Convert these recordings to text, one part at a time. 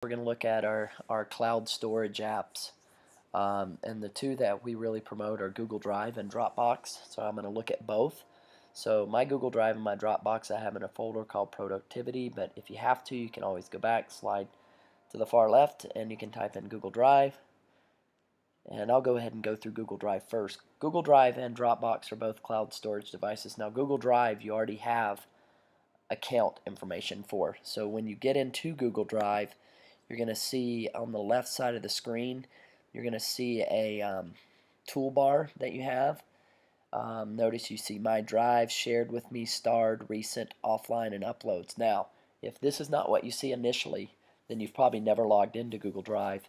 We're going to look at our cloud storage apps. And the two that we really promote are Google Drive and Dropbox. So I'm going to look at both. So my Google Drive and my Dropbox I have in a folder called Productivity, but if you have to, you can always go back, slide to the far left, and you can type in Google Drive. And I'll go ahead and go through Google Drive first. Google Drive and Dropbox are both cloud storage devices. Now Google Drive you already have account information for. So when you get into Google Drive, you're going to see on the left side of the screen, you're going to see a toolbar that you have. Notice you see My Drive, Shared with Me, Starred, Recent, Offline, and Uploads. Now, if this is not what you see initially, then you've probably never logged into Google Drive.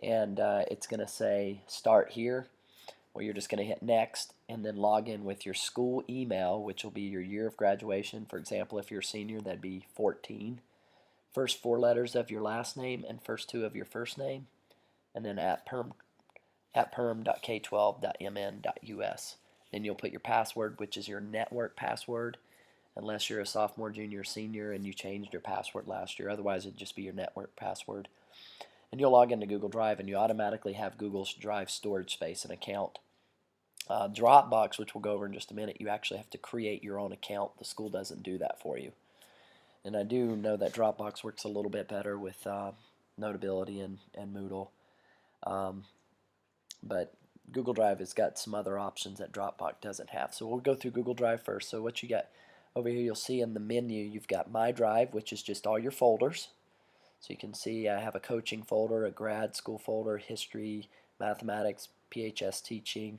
And it's going to say Start Here, where you're just going to hit Next, and then log in with your school email, which will be your year of graduation. For example, if you're a senior, that'd be 14. First four letters of your last name and first two of your first name, and then at perm.k12.mn.us. Then you'll put your password, which is your network password, unless you're a sophomore, junior, senior, and you changed your password last year. Otherwise, it'd just be your network password. And you'll log into Google Drive, and you automatically have Google Drive storage space and account. Dropbox, which we'll go over in just a minute, you actually have to create your own account. The school doesn't do that for you. And I do know that Dropbox works a little bit better with Notability and Moodle. But Google Drive has got some other options that Dropbox doesn't have. So we'll go through Google Drive first. So what you got over here, you'll see in the menu, you've got My Drive, which is just all your folders. So you can see I have a coaching folder, a grad school folder, history, mathematics, PHS teaching.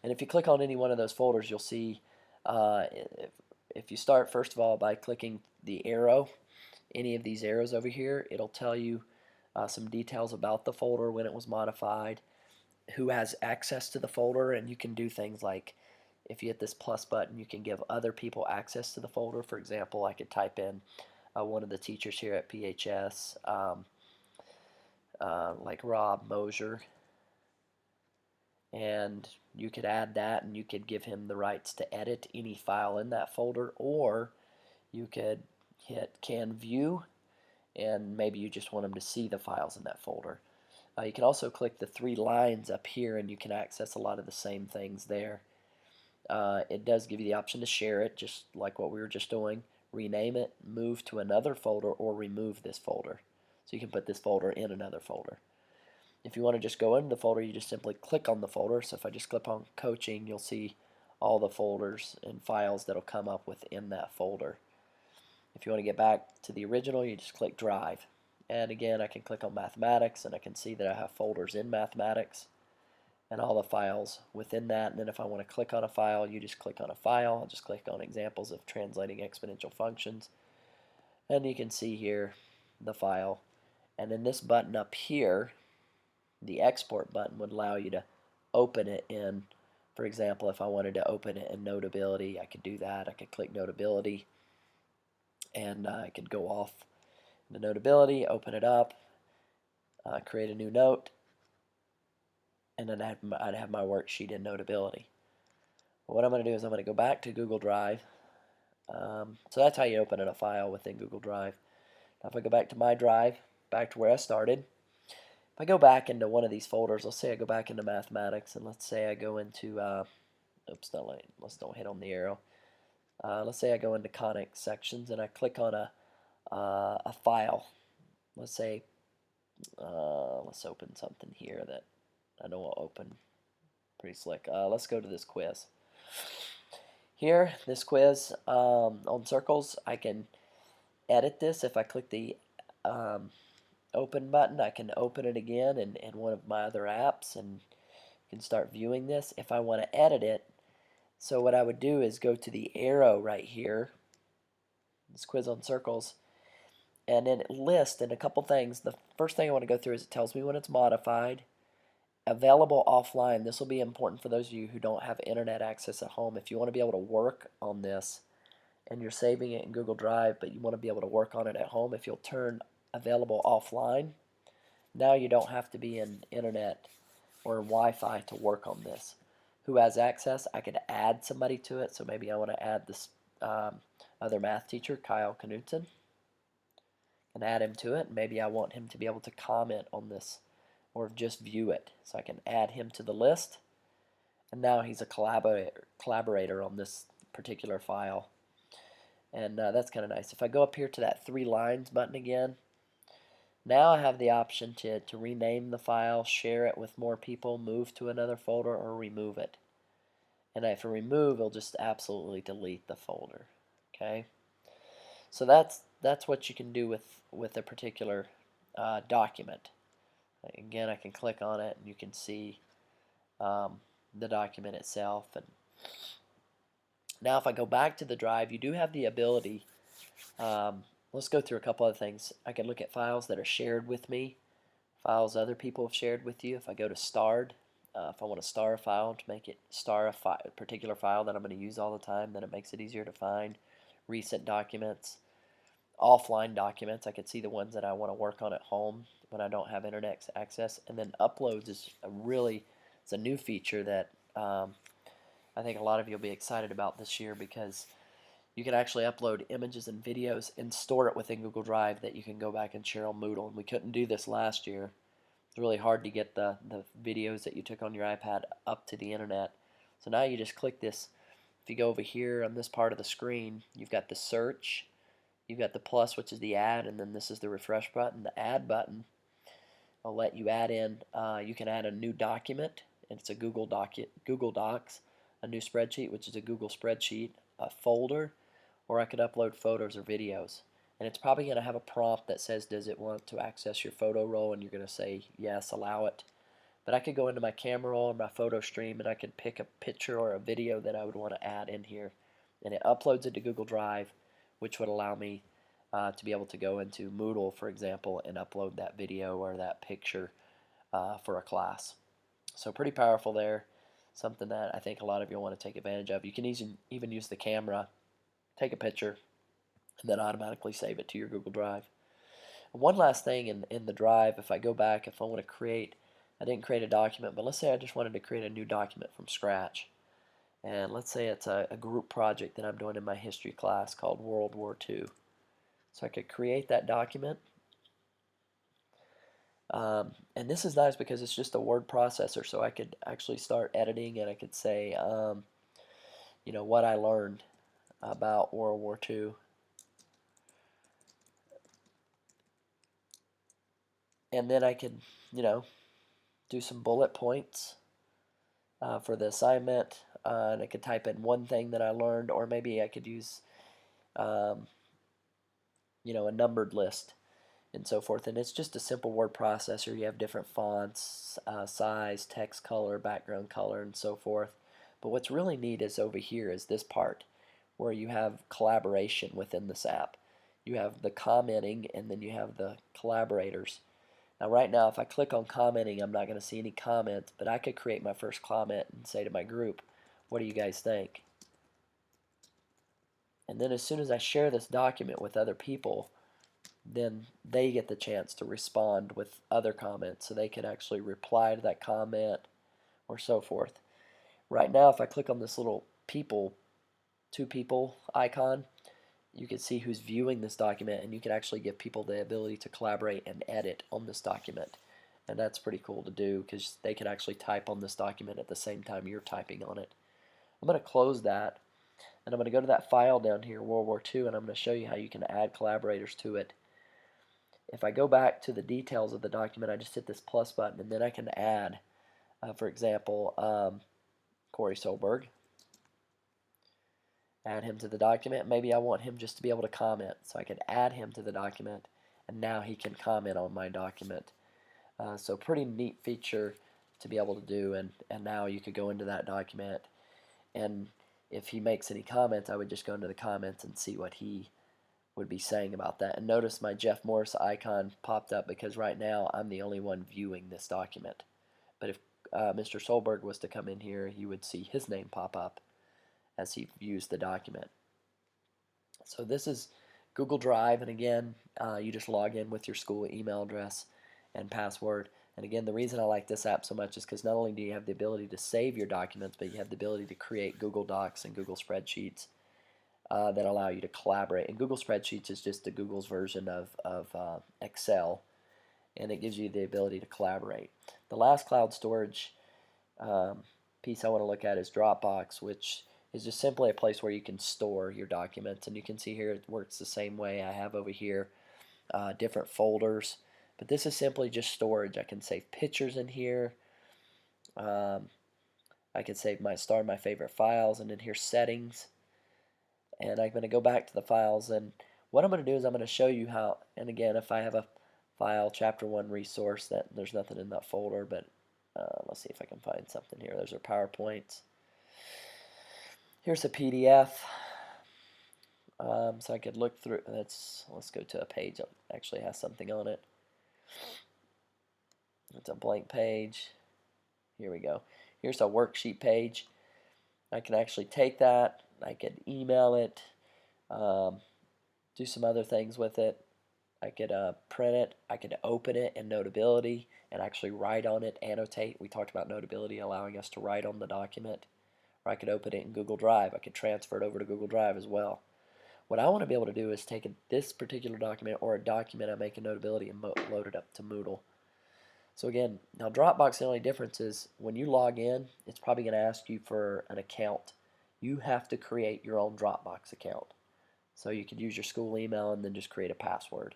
And if you click on any one of those folders, you'll see if you start first of all by clicking the arrow, any of these arrows over here, it'll tell you some details about the folder, when it was modified, who has access to the folder, and you can do things like if you hit this plus button, you can give other people access to the folder. For example, I could type in one of the teachers here at PHS, like Rob Mosier, and you could add that, and you could give him the rights to edit any file in that folder, or you could hit Can View, and maybe you just want him to see the files in that folder. You can also click the three lines up here, and you can access a lot of the same things there. It does give you the option to share it, just like what we were just doing. Rename it, move to another folder, or remove this folder. So you can put this folder in another folder. If you want to just go into the folder, you just simply click on the folder. So if I just click on coaching, you'll see all the folders and files that'll come up within that folder. If you want to get back to the original, you just click Drive. And again, I can click on mathematics, and I can see that I have folders in mathematics and all the files within that. And then if I want to click on a file, you just click on a file. I'll just click on examples of translating exponential functions, and you can see here the file. And then this button up here, the export button, would allow you to open it in, for example, if I wanted to open it in Notability, I could do that. I could click Notability, and I could go off the Notability, open it up, create a new note, and then I'd have my worksheet in Notability. But what I'm going to do is I'm going to go back to Google Drive. So that's how you open in a file within Google Drive. Now if I go back to My Drive, back to where I started, if I go back into one of these folders, let's say I go back into mathematics, and let's say I go into, let's don't hit on the arrow. Let's say I go into conic sections, and I click on a file. Let's say, let's open something here that I know will open pretty slick. Let's go to this quiz. Here, this quiz on circles, I can edit this. If I click the open button, I can open it again in one of my other apps and can start viewing this. If I want to edit it, so what I would do is go to the arrow right here, this quiz on circles, and then it lists in a couple things. The first thing I want to go through is it tells me when it's modified, available offline. This will be important for those of you who don't have internet access at home. If you want to be able to work on this and you're saving it in Google Drive, but you want to be able to work on it at home, if you'll turn available offline, now you don't have to be in internet or Wi-Fi to work on this. Who has access? I could add somebody to it. So maybe I want to add this other math teacher, Kyle Knutson. and add him to it. Maybe I want him to be able to comment on this or just view it. So I can add him to the list, and now he's a collaborator on this particular file. And that's kind of nice. If I go up here to that 3 lines button again, now I have the option to rename the file, share it with more people, move to another folder, or remove it. And if I remove, it'll just absolutely delete the folder. Okay, so that's what you can do with a particular document. Again, I can click on it, and you can see the document itself. And now, if I go back to the drive, you do have the ability. Let's go through a couple other things. I can look at files that are shared with me, files other people have shared with you. If I go to starred, if I want to star a file to make it star a particular file that I'm going to use all the time, then it makes it easier to find. Recent documents, offline documents, I can see the ones that I want to work on at home when I don't have internet access. And then uploads is it's a new feature that I think a lot of you will be excited about this year, because you can actually upload images and videos and store it within Google Drive that you can go back and share on Moodle. And we couldn't do this last year. It's really hard to get the videos that you took on your iPad up to the internet. So now you just click this. If you go over here on this part of the screen, you've got the search, you've got the plus, which is the add, and then this is the refresh button. The add button will let you add in, you can add a new document, and it's a Google Docs, a new spreadsheet, which is a Google spreadsheet, a folder, or I could upload photos or videos. And it's probably going to have a prompt that says, does it want to access your photo roll? And you're going to say, yes, allow it. But I could go into my camera roll or my photo stream, and I could pick a picture or a video that I would want to add in here. And it uploads it to Google Drive, which would allow me to be able to go into Moodle, for example, and upload that video or that picture for a class. So pretty powerful there. Something that I think a lot of you want to take advantage of. You can even use the camera, take a picture, and then automatically save it to your Google Drive. And one last thing in the Drive, if I go back, if I want to create, I didn't create a document, but let's say I just wanted to create a new document from scratch. And let's say it's a group project that I'm doing in my history class called World War II. So I could create that document. And this is nice because it's just a word processor, so I could actually start editing, and I could say, you know, what I learned about World War II. And then I could, you know, do some bullet points for the assignment, and I could type in one thing that I learned, or maybe I could use, you know, a numbered list and so forth. And it's just a simple word processor. You have different fonts, size, text color, background color, and so forth. But what's really neat is over here is this part where you have collaboration within this app. You have the commenting, and then you have the collaborators. Now right now, if I click on commenting, I'm not going to see any comments, but I could create my first comment and say to my group, what do you guys think? And then as soon as I share this document with other people, then they get the chance to respond with other comments, so they can actually reply to that comment or so forth. Right now, if I click on this little two people icon, you can see who's viewing this document, and you can actually give people the ability to collaborate and edit on this document. And that's pretty cool to do, because they can actually type on this document at the same time you're typing on it. I'm going to close that, and I'm going to go to that file down here, World War II, and I'm going to show you how you can add collaborators to it. If I go back to the details of the document, I just hit this plus button, and then I can add, for example, Corey Solberg. Add him to the document. Maybe I want him just to be able to comment, so I could add him to the document, and now he can comment on my document. So pretty neat feature to be able to do, and now you could go into that document, and if he makes any comments, I would just go into the comments and see what he would be saying about that. And notice my Jeff Morris icon popped up because right now I'm the only one viewing this document. But if Mr. Solberg was to come in here, you would see his name pop up as he views the document. So this is Google Drive, and again, you just log in with your school email address and password. And again, the reason I like this app so much is because not only do you have the ability to save your documents, but you have the ability to create Google Docs and Google spreadsheets that allow you to collaborate. And Google Spreadsheets is just the Google's version of Excel, and it gives you the ability to collaborate. The last cloud storage um, piece I want to look at is Dropbox, which is just simply a place where you can store your documents. And you can see here it works the same way. I have over here different folders, but this is simply just storage. I can save pictures in here. I can save my favorite files, and then here's settings. And I'm going to go back to the files, and what I'm going to do is I'm going to show you how, and again, if I have a file, chapter 1 resource, that there's nothing in that folder, but let's see if I can find something here. There's our PowerPoints. Here's a PDF. So I could look through. Let's go to a page that actually has something on it. It's a blank page. Here we go. Here's a worksheet page. I can actually take that. I could email it, do some other things with it. I could print it. I could open it in Notability and actually write on it, annotate. We talked about Notability allowing us to write on the document. Or I could open it in Google Drive. I could transfer it over to Google Drive as well. What I want to be able to do is take this particular document or a document I make in Notability and load it up to Moodle. So again, now Dropbox, the only difference is when you log in, it's probably going to ask you for an account. You have to create your own Dropbox account. So you could use your school email and then just create a password.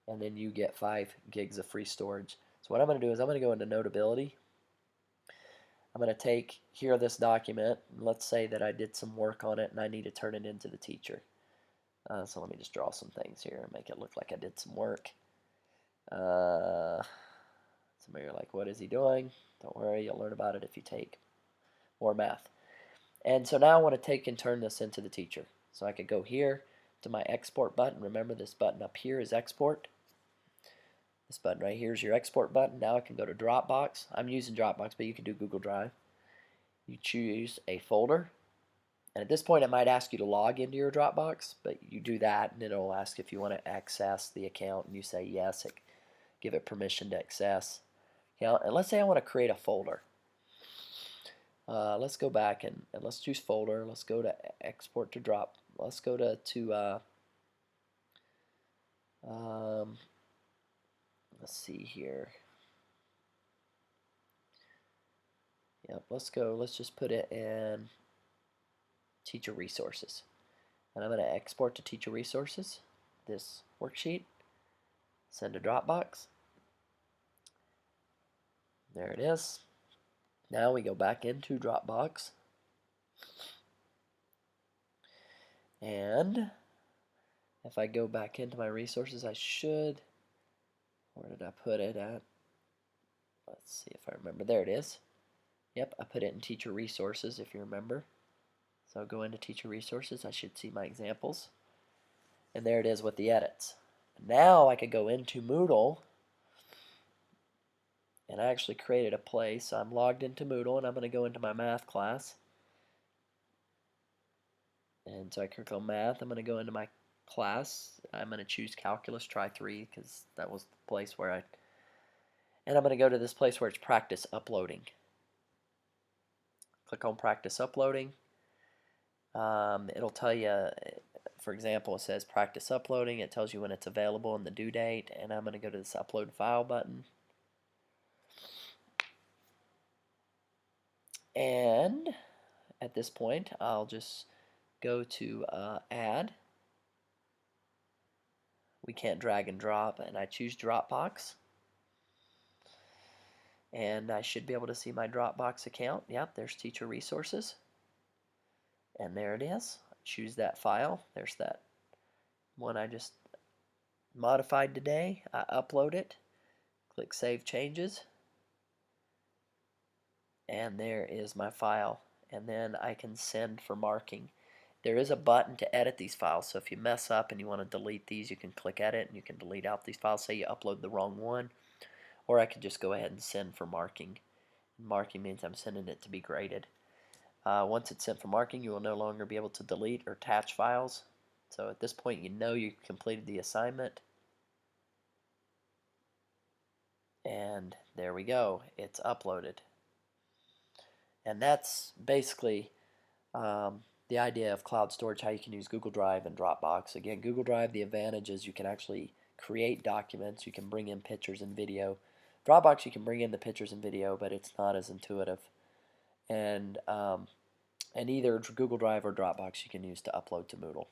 And then you get 5 gigs of free storage. So what I'm going to do is I'm going to go into Notability. I'm going to take here this document, and let's say that I did some work on it and I need to turn it into the teacher. So let me just draw some things here and make it look like I did some work. Some of you are like, what is he doing? Don't worry, you'll learn about it if you take more math. And so now I want to take and turn this into the teacher. So I could go here to my export button. Remember, this button up here is export. This button right here is your export button. Now I can go to Dropbox. I'm using Dropbox, but you can do Google Drive. You choose a folder. And at this point, it might ask you to log into your Dropbox, but you do that, and it'll ask if you want to access the account, and you say yes. Give it permission to access. And let's say I want to create a folder. Let's go back and let's choose folder. Let's go to export to drop. Let's go to let's see here. Yep, let's just put it in teacher resources. And I'm going to export to teacher resources this worksheet. Send to Dropbox. There it is. Now we go back into Dropbox. And if I go back into my resources, I should, where did I put it at? Let's see if I remember. There it is. Yep, I put it in teacher resources if you remember. So I'll go into teacher resources. I should see my examples. And there it is with the edits. Now I could go into Moodle, and I actually created a place. So I'm logged into Moodle, and I'm going to go into my math class. And so I click on math. I'm going to go into my class. I'm going to choose calculus, try 3, because that was the place where and I'm going to go to this place where it's practice uploading. Click on practice uploading. It'll tell you, for example, it says practice uploading. It tells you when it's available and the due date. And I'm going to go to this upload file button. And at this point, I'll just go to add. We can't drag and drop, and I choose Dropbox. And I should be able to see my Dropbox account. Yep, there's teacher resources. And there it is. Choose that file. There's that one I just modified today. I upload it. Click Save Changes. And there is my file. And then I can send for marking. There is a button to edit these files. So if you mess up and you want to delete these, you can click Edit and you can delete out these files. Say you upload the wrong one. Or I could just go ahead and send for marking. Marking means I'm sending it to be graded. Once it's sent for marking, you will no longer be able to delete or attach files. So at this point, you know you completed the assignment. And there we go. It's uploaded. And that's basically the idea of cloud storage, how you can use Google Drive and Dropbox. Again, Google Drive, the advantage is you can actually create documents, you can bring in pictures and video. Dropbox, you can bring in the pictures and video, but it's not as intuitive. And either Google Drive or Dropbox you can use to upload to Moodle.